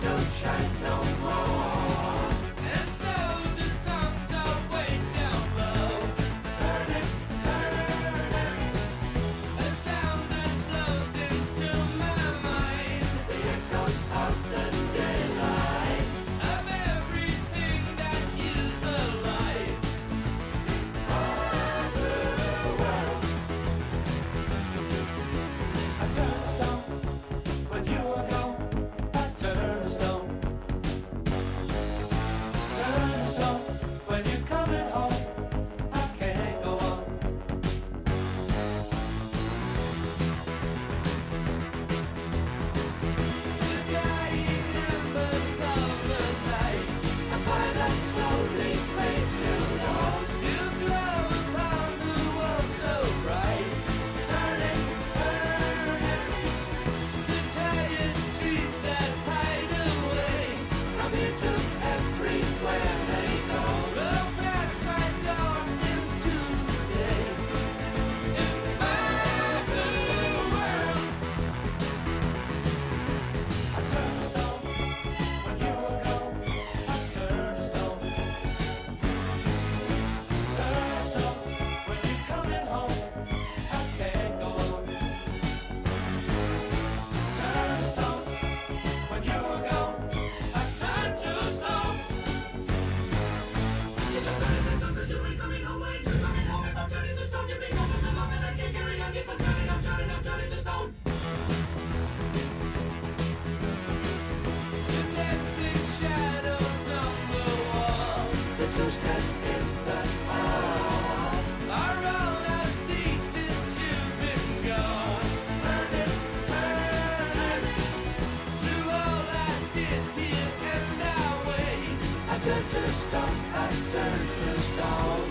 don't shine no more. And so the songs are way down low. Turn it, A sound that flows into my mind the echoes of the daylight. of everything that is alive. I turn to stone when you are gone. I turn to stone. Turn to stone when you're coming home. I can't go on. The dying embers of the night I find that slowly fades to dawn. still glow upon the world so bright. Turn it, The tired streets that hide away from here to everywhere they go. will pass my dawn into day. In my blue world, I turn to stone when you are gone. I turn to stone. Turn to stone when you're coming home. I can't go on. Turn to stone when you are gone. I turn to stone. Yes, I'm turning to stone 'cause you ain't coming home. I ain't just coming home. If I'm turning to stone, you've been gone for so long and I can't carry on. Yes, I'm turning to stone. the dancing shadows on the wall The two-step in the hall. are all I see since you've been gone. Turn it, To all I sit here and I wait. I turn to stone. I turn to stone.